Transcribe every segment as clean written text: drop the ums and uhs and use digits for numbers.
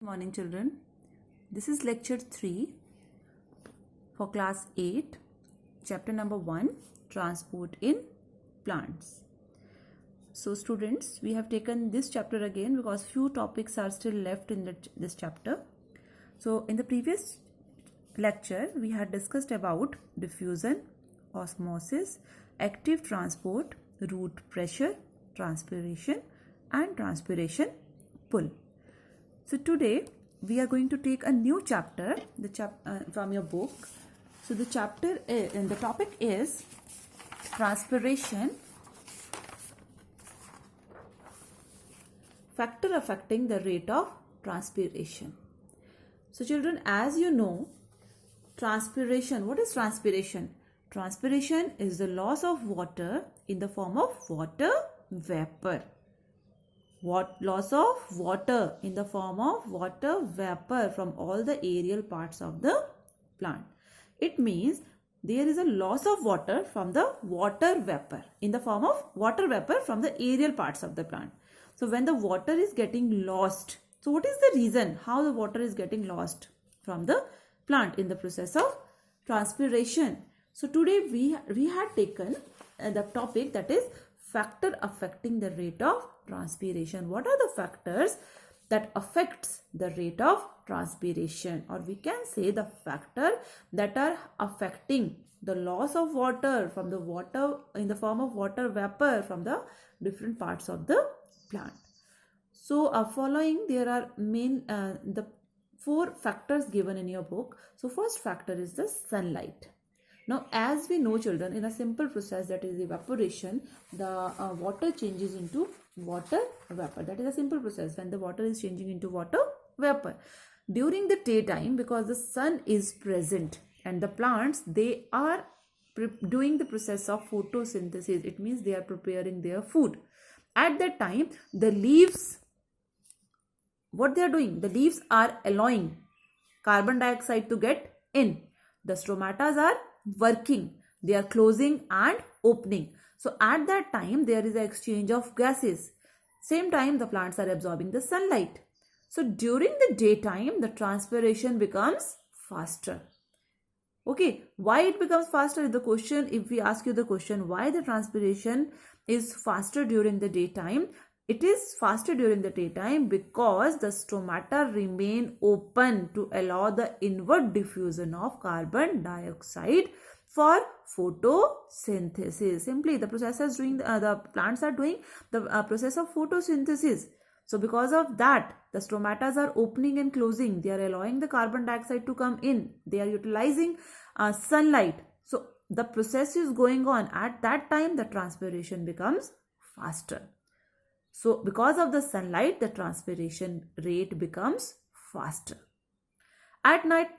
Morning children, this is lecture 3 for class 8, chapter number 1, transport in plants. So students, we have taken this chapter again because few topics are still left in this chapter. So in the previous lecture we had discussed about diffusion, osmosis, active transport, root pressure, transpiration and transpiration pull. So today we are going to take a new chapter from your book. So the topic is transpiration, factor affecting the rate of transpiration. So children, as you know, transpiration, what is transpiration? Transpiration is the loss of water in the form of water vapor. Loss of water in the form of water vapor from all the aerial parts of the plant. It means there is a loss of water from the water vapor in the form of water vapor from the aerial parts of the plant. So when the water is getting lost, so what is the reason how the water is getting lost from the plant in the process of transpiration? So today we had taken the topic that is factor affecting the rate of transpiration. What are the factors that affects the rate of transpiration, or we can say the factor that are affecting the loss of water from the water in the form of water vapor from the different parts of the plant. So following there are the 4 factors given in your book. So first factor is the sunlight. Now, as we know children, in a simple process that is evaporation, the water changes into water vapor. That is a simple process when the water is changing into water vapor. During the daytime, because the sun is present and the plants, they are doing the process of photosynthesis. It means they are preparing their food. At that time, the leaves, what they are doing? The leaves are allowing carbon dioxide to get in. The stomatas are working, they are closing and opening. So at that time there is an exchange of gases. Same time the plants are absorbing the sunlight. So during the daytime the transpiration becomes faster. Okay, why it becomes faster is the question. If we ask you the question why the transpiration is faster during the daytime, it is faster during the daytime because the stomata remain open to allow the inward diffusion of carbon dioxide for photosynthesis. Simply the process doing the plants are doing the process of photosynthesis. So because of that, the stomatas are opening and closing. They are allowing the carbon dioxide to come in. They are utilizing sunlight. So the process is going on. At that time, the transpiration becomes faster. So because of the sunlight, the transpiration rate becomes faster. At night,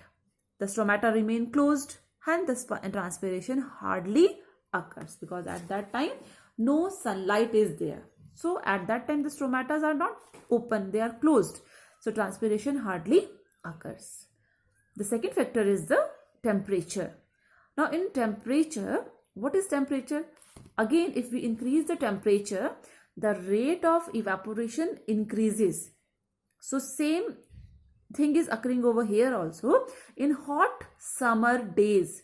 the stomata remain closed and the transpiration hardly occurs because at that time, no sunlight is there. So at that time, the stomatas are not open, they are closed. So transpiration hardly occurs. The second factor is the temperature. Now in temperature, what is temperature? Again, if we increase the temperature, the rate of evaporation increases. So same thing is occurring over here also. In hot summer days,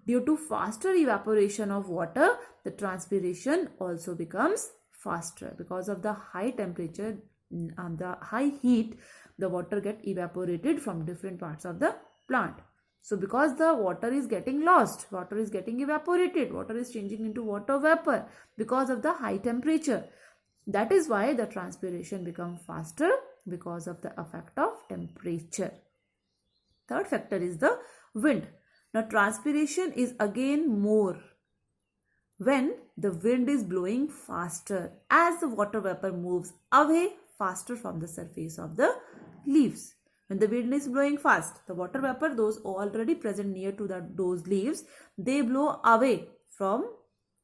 due to faster evaporation of water, the transpiration also becomes faster because of the high temperature and the high heat. The water get evaporated from different parts of the plant. So because the water is getting lost, water is getting evaporated, water is changing into water vapor because of the high temperature. That is why the transpiration becomes faster because of the effect of temperature. Third factor is the wind. Now transpiration is again more when the wind is blowing faster as the water vapor moves away faster from the surface of the leaves. When the wind is blowing fast, the water vapor, those already present near to those leaves, they blow away from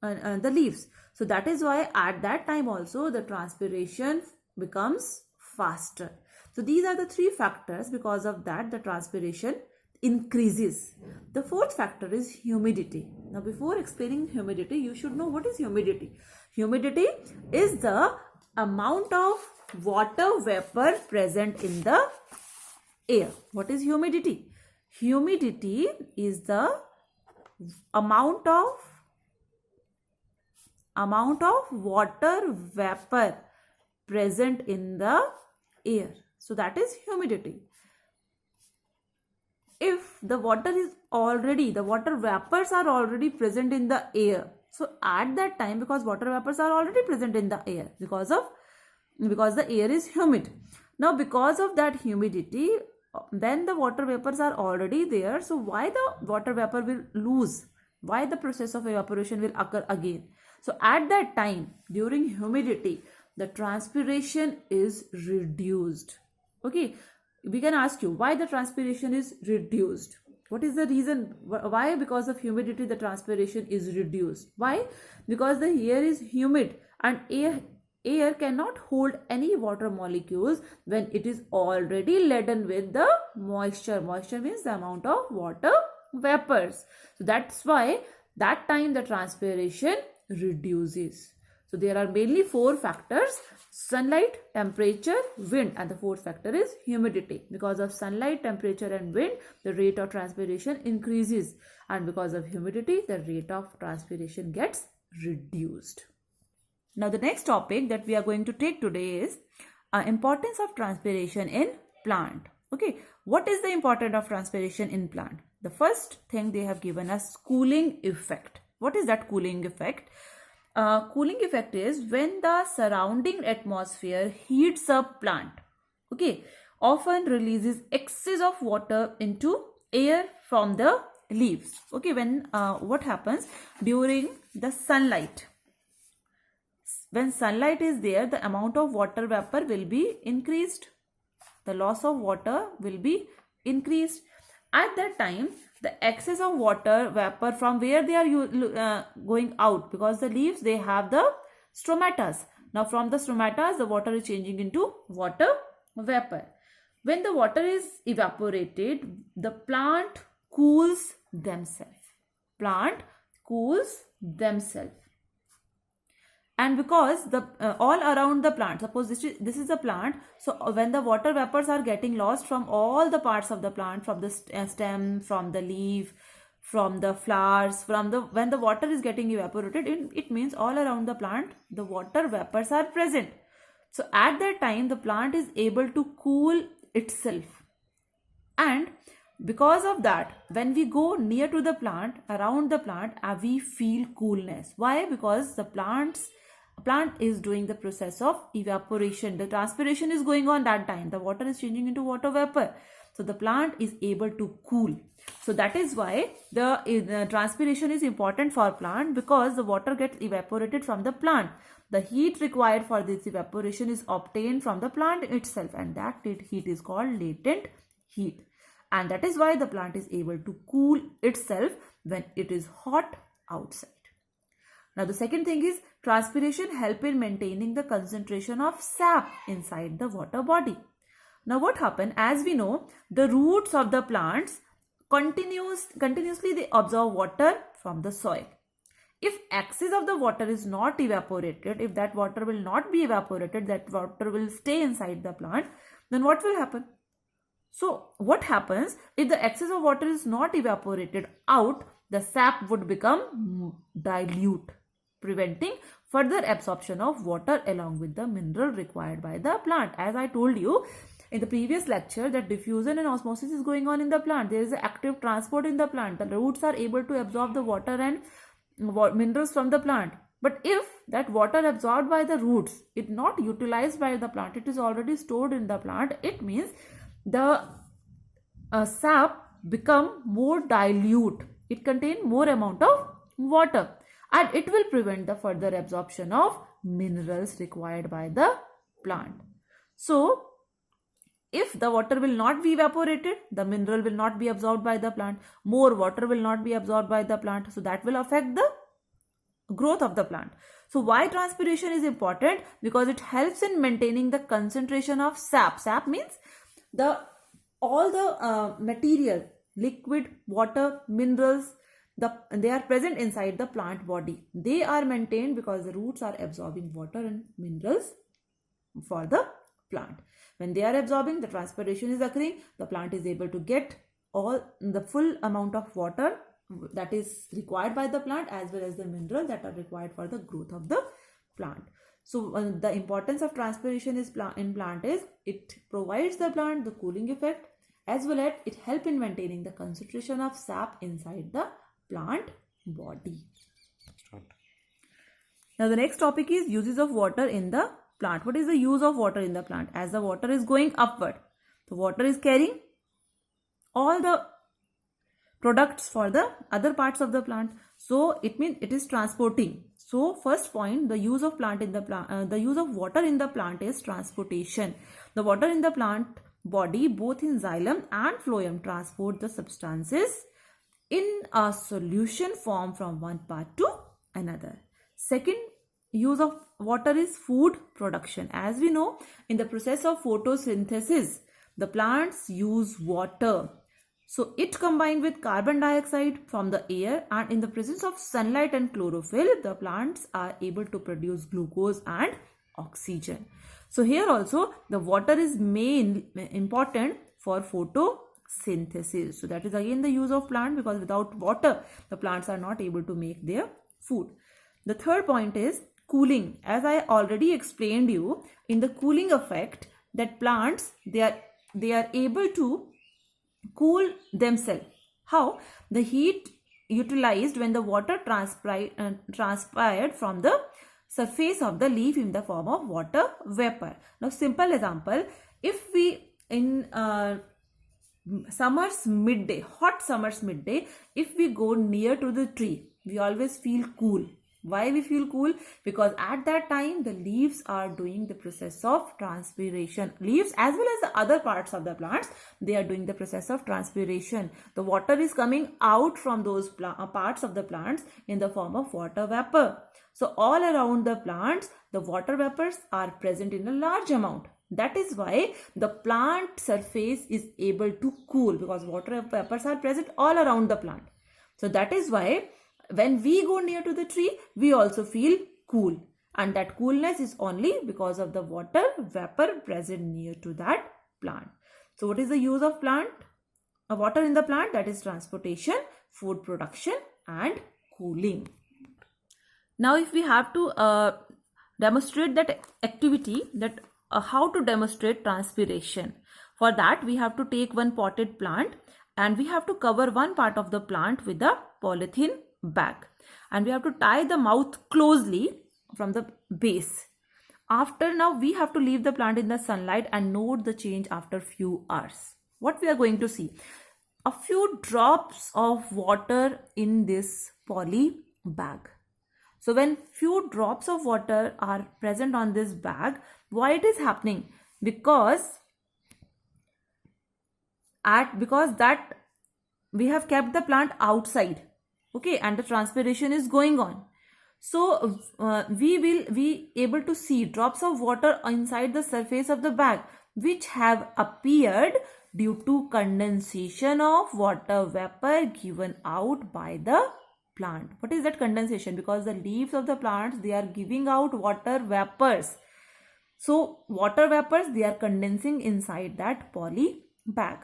the leaves. So that is why at that time also the transpiration becomes faster. So these are the 3 factors. Because of that the transpiration increases. The fourth factor is humidity. Now before explaining humidity, you should know what is humidity. Humidity is the amount of water vapor present in the air. What is humidity? Humidity is the amount of water vapor present in the air. So that is humidity. If the water vapors are already present in the air, so at that time, because water vapors are already present in the air because the air is humid. Now because of that humidity, when the water vapors are already there, so why the water vapor will lose? Why the process of evaporation will occur again? So at that time, during humidity, the transpiration is reduced. Okay, we can ask you why the transpiration is reduced. What is the reason? Why? Because of humidity the transpiration is reduced. Why? Because the air is humid and air cannot hold any water molecules when it is already laden with the moisture. Moisture means the amount of water vapors. So that's why that time the transpiration reduces. So there are mainly 4 factors: sunlight, temperature, wind, and the 4th factor is humidity. Because of sunlight, temperature and wind, the rate of transpiration increases, and because of humidity, the rate of transpiration gets reduced. Now the next topic that we are going to take today is importance of transpiration in plant. Okay, what is the importance of transpiration in plant? The first thing they have given us cooling effect. What is that cooling effect? Cooling effect is when the surrounding atmosphere heats up plant, okay, often releases excess of water into air from the leaves. Okay, when what happens during the sunlight? When sunlight is there, the amount of water vapor will be increased. The loss of water will be increased. At that time, the excess of water vapor from where they are going out, because the leaves, they have the stromatas. Now from the stromatas, the water is changing into water vapor. When the water is evaporated, the plant cools themselves. Plant cools themselves. And because the all around the plant, suppose this is a plant, so when the water vapors are getting lost from all the parts of the plant, from the stem, from the leaf, from the flowers, when the water is getting evaporated, it means all around the plant the water vapors are present. So at that time the plant is able to cool itself, and because of that, when we go near to the plant, around the plant, we feel coolness. Why? Because the plant is doing the process of evaporation. The transpiration is going on that time. The water is changing into water vapor. So the plant is able to cool. So that is why the transpiration is important for plant, because the water gets evaporated from the plant. The heat required for this evaporation is obtained from the plant itself, and that heat is called latent heat. And that is why the plant is able to cool itself when it is hot outside. Now the second thing is transpiration help in maintaining the concentration of sap inside the water body. Now what happens? As we know, the roots of the plants continuously they absorb water from the soil. If excess of the water is not evaporated, if that water will not be evaporated, that water will stay inside the plant, then what will happen? So what happens if the excess of water is not evaporated out? The sap would become dilute, preventing further absorption of water along with the mineral required by the plant. As I told you in the previous lecture, that diffusion and osmosis is going on in the plant. There is an active transport in the plant. The roots are able to absorb the water and minerals from the plant. But if that water absorbed by the roots is not utilized by the plant, it is already stored in the plant, it means the sap become more dilute. It contains more amount of water, and it will prevent the further absorption of minerals required by the plant. So if the water will not be evaporated, the mineral will not be absorbed by the plant, more water will not be absorbed by the plant, so that will affect the growth of the plant. So why transpiration is important? Because it helps in maintaining the concentration of sap. Sap means all the material, liquid, water, minerals, they are present inside the plant body. They are maintained because the roots are absorbing water and minerals for the plant. When they are absorbing, the transpiration is occurring, the plant is able to get all the full amount of water that is required by the plant as well as the mineral that are required for the growth of the plant. So the importance of transpiration in plant is it provides the plant the cooling effect as well as it helps in maintaining the concentration of sap inside the plant body. Now the next topic is uses of water in the plant. What is the use of water in the plant? As the water is going upward, the water is carrying all the products for the other parts of the plant. So it means it is transporting. So first point, the use of water in the plant is transportation. The water in the plant body, both in xylem and phloem, transport the substances in a solution form from one part to another. Second use of water is food production. As we know, in the process of photosynthesis, the plants use water. So it combined with carbon dioxide from the air, and in the presence of sunlight and chlorophyll, the plants are able to produce glucose and oxygen. So here also the water is important for photosynthesis. So that is again the use of plant, because without water the plants are not able to make their food. The third point is cooling. As I already explained you, in the cooling effect, that plants they are able to cool themselves. How? The heat utilized when the water transpired from the surface of the leaf in the form of water vapor. Now simple example, if we in summer's midday, hot summer's midday, if we go near to the tree, we always feel cool. Why we feel cool? Because at that time the leaves are doing the process of transpiration. Leaves as well as the other parts of the plants, they are doing the process of transpiration. The water is coming out from those parts of the plants in the form of water vapor. So all around the plants, the water vapors are present in a large amount. That is why the plant surface is able to cool, because water vapors are present all around the plant. So that is why when we go near to the tree, we also feel cool, and that coolness is only because of the water vapor present near to that plant. So what is the use of water in the plant? That is transportation, food production and cooling. Now if we have to demonstrate that activity, that how to demonstrate transpiration, for that we have to take one potted plant and we have to cover one part of the plant with a polythene bag, and we have to tie the mouth closely from the base. After, now we have to leave the plant in the sunlight and note the change after few hours. What we are going to see? A few drops of water in this poly bag. So when few drops of water are present on this bag, why it is happening? Because that we have kept the plant outside, okay, and the transpiration is going on. So we will be able to see drops of water inside the surface of the bag, which have appeared due to condensation of water vapor given out by the plant. What is that condensation? Because the leaves of the plants, they are giving out water vapors. So water vapors, they are condensing inside that poly bag.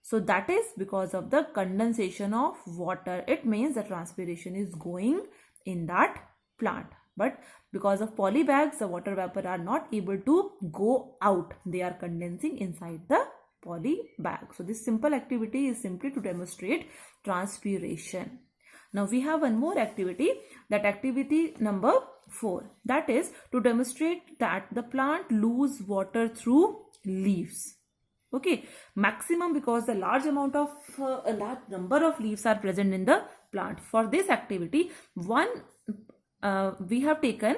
So that is because of the condensation of water. It means the transpiration is going in that plant. But because of poly bags, the water vapor are not able to go out. They are condensing inside the poly bag. So this simple activity is simply to demonstrate transpiration. Now we have one more activity, that activity number 4. That is to demonstrate that the plant lose water through leaves. Okay, maximum, because the large amount of a large number of leaves are present in the plant. For this activity, we have taken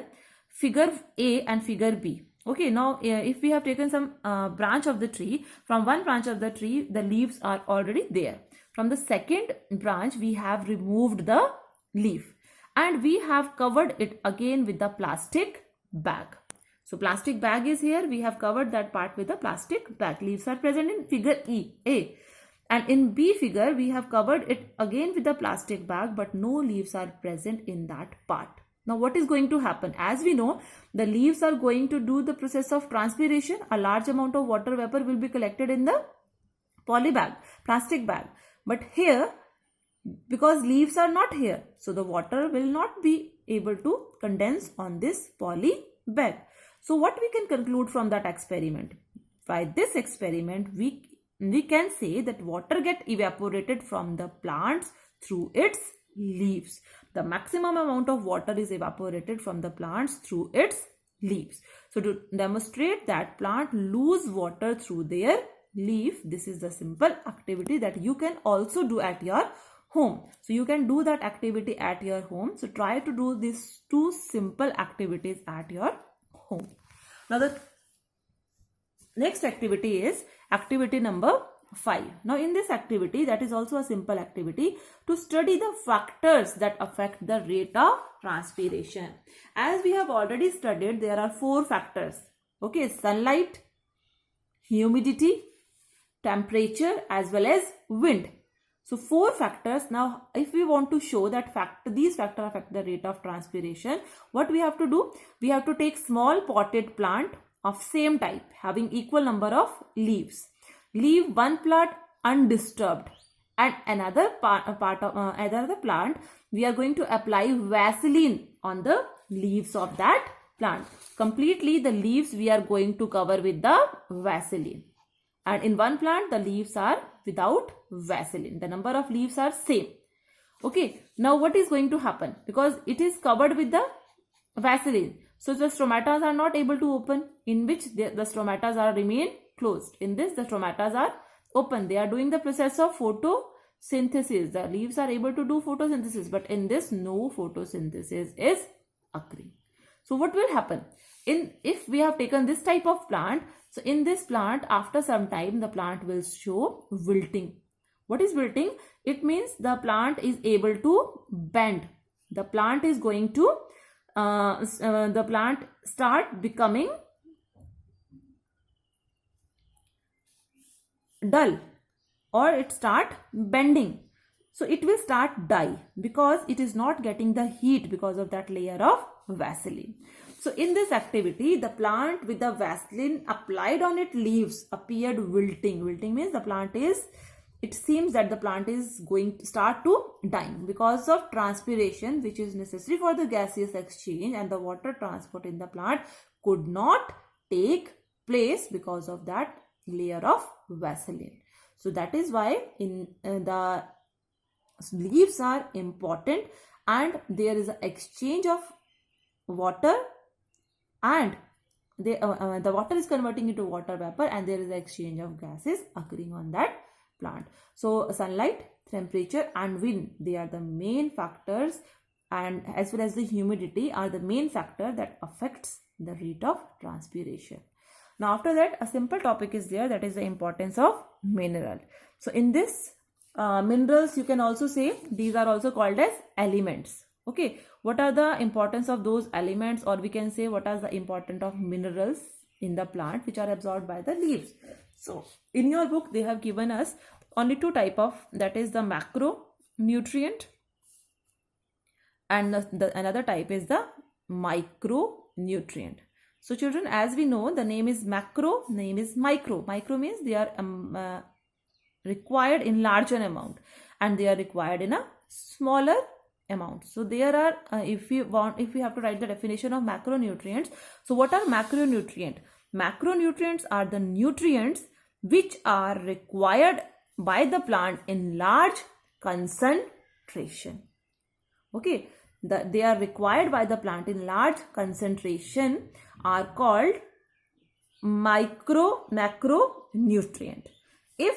figure A and figure B. Okay, now if we have taken some branch of the tree, from one branch of the tree, the leaves are already there. From the second branch, we have removed the leaf and we have covered it again with the plastic bag. So plastic bag is here. We have covered that part with a plastic bag. Leaves are present in figure A. And in B figure, we have covered it again with a plastic bag, but no leaves are present in that part. Now what is going to happen? As we know, the leaves are going to do the process of transpiration. A large amount of water vapor will be collected in the poly bag, plastic bag. But here, because leaves are not here, so the water will not be able to condense on this poly bag. So what we can conclude from that experiment? By this experiment, we can say that water get evaporated from the plants through its leaves. The maximum amount of water is evaporated from the plants through its leaves. So to demonstrate that plant lose water through their leaf, this is the simple activity that you can also do at your home. So you can do that activity at your home. So try to do these two simple activities at your home. Now the next activity is activity number 5. Now in this activity, that is also a simple activity, to study the factors that affect the rate of transpiration. As we have already studied, there are 4 factors. Okay, sunlight, humidity, temperature, as well as wind. So 4 factors. Now if we want to show that these factors affect the rate of transpiration, what we have to do? We have to take small potted plant of same type having equal number of leaves. Leave one plant undisturbed, and another part of another plant we are going to apply Vaseline on the leaves of that plant. Completely the leaves we are going to cover with the Vaseline, and in one plant the leaves are without Vaseline. The number of leaves are same. Okay, now what is going to happen? Because it is covered with the Vaseline, so the stomata are not able to open, in which the stomata are remain closed. In this, the stomata are open. They are doing the process of photosynthesis. The leaves are able to do photosynthesis, but in this, no photosynthesis is occurring. So what will happen? If we have taken this type of plant, so in this plant, after some time, the plant will show wilting. What is wilting? It means the plant is able to bend. The plant is going to the plant start becoming dull, or it start bending. So it will start die because it is not getting the heat because of that layer of Vaseline. So in this activity, the plant with the Vaseline applied on its leaves appeared wilting. Wilting means the plant is, it seems that the plant is going to start to dying because of transpiration, which is necessary for the gaseous exchange, and the water transport in the plant could not take place because of that layer of Vaseline. So that is why in the leaves are important, and there is an exchange of water, and the water is converting into water vapor, and there is an exchange of gases occurring on that plant. So sunlight, temperature, and wind, they are the main factors, and as well as the humidity are the main factor that affects the rate of transpiration. Now after that, a simple topic is there, that is the importance of mineral. So in this minerals, you can also say these are also called as elements. Okay, what are the importance of those elements, or we can say what are the importance of minerals in the plant which are absorbed by the leaves. So in your book they have given us only 2 type of, that is the macronutrient, and another type is the micronutrient. So children, as we know, the name is macro, name is micro. Micro means they are required in larger amount, and they are required in a smaller amount. So there are, if we have to write the definition of macronutrients. So what are macronutrient? Macronutrients are the nutrients which are required by the plant in large concentration. Okay, they are required by the plant in large concentration are called macronutrient. If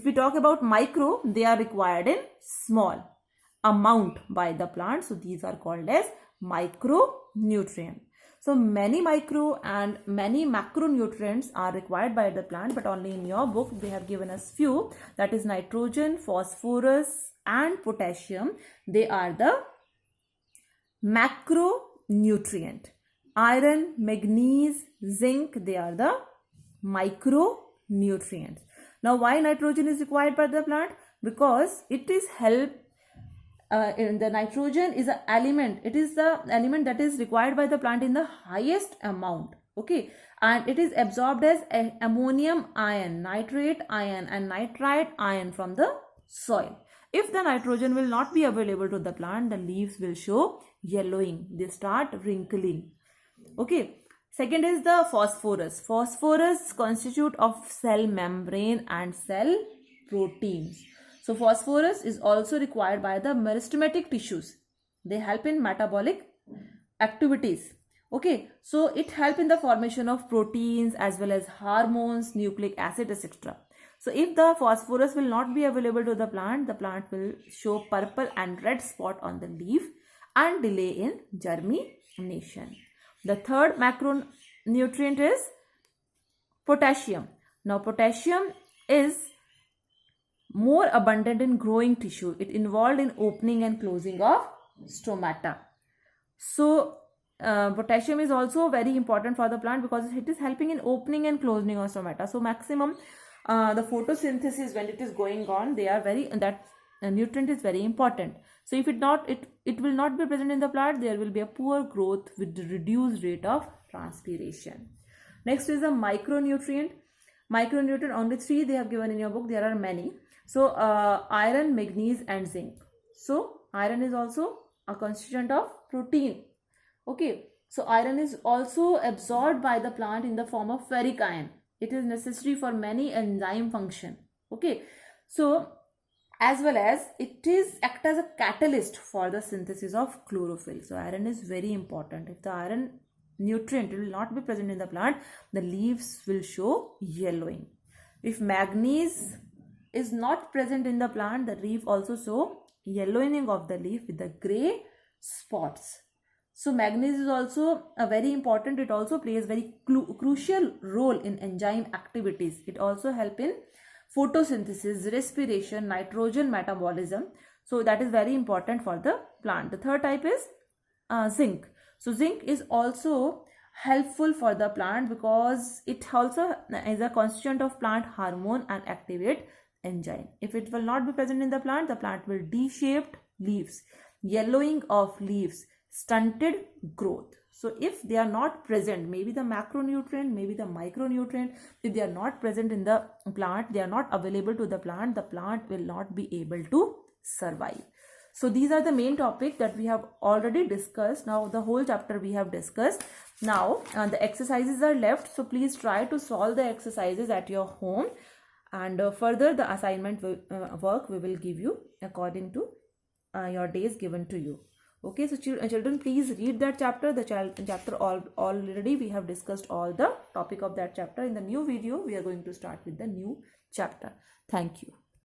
we talk about micro, they are required in small amount by the plant. So these are called as micronutrient. So many micro and many macronutrients are required by the plant, but only in your book they have given us few, that is nitrogen, phosphorus, and potassium. They are the macronutrient. Iron, manganese, zinc, they are the micronutrients. Now why nitrogen is required by the plant? Because it is help the nitrogen is an element. It is the element that is required by the plant in the highest amount. Okay, and it is absorbed as ammonium ion, nitrate ion and nitrite ion from the soil. If the nitrogen will not be available to the plant, the leaves will show yellowing. They start wrinkling. Okay. Second is the phosphorus. Phosphorus constitute of cell membrane and cell proteins. So phosphorus is also required by the meristematic tissues. They help in metabolic activities. Okay, so it help in the formation of proteins as well as hormones, nucleic acid, etc. So if the phosphorus will not be available to the plant will show purple and red spot on the leaf and delay in germination. The third macronutrient is potassium. Now potassium is more abundant in growing tissue. It involved in opening and closing of stomata. So potassium is also very important for the plant because it is helping in opening and closing of stomata. So maximum the photosynthesis, when it is going on, that nutrient is very important. So if it will not be present in the plant, there will be a poor growth with reduced rate of transpiration. Next is the micronutrient. Micronutrient, only 3 they have given in your book. There are many. So iron, manganese and zinc. So iron is also a constituent of protein. Okay, so iron is also absorbed by the plant in the form of ferric ion. It is necessary for many enzyme function. Okay, so as well as it is act as a catalyst for the synthesis of chlorophyll. So iron is very important. If the iron nutrient will not be present in the plant, the leaves will show yellowing. If manganese is not present in the plant, the leaf also show yellowing of the leaf with the gray spots. So manganese is also very important. It also plays very crucial role in enzyme activities. It also help in photosynthesis, respiration, nitrogen metabolism. So that is very important for the plant. The third type is zinc. So zinc is also helpful for the plant because it also is a constituent of plant hormone and activate enzyme. If it will not be present in the plant will D-shaped leaves, yellowing of leaves, stunted growth. So if they are not present, maybe the macronutrient, maybe the micronutrient, if they are not present in the plant, they are not available to the plant will not be able to survive. So these are the main topics that we have already discussed. Now the whole chapter we have discussed. Now the exercises are left. So please try to solve the exercises at your home, and further the assignment work we will give you according to your days given to you. Okay, so children, please read that chapter. The chapter already we have discussed all the topic of that chapter. In the new video, we are going to start with the new chapter. Thank you.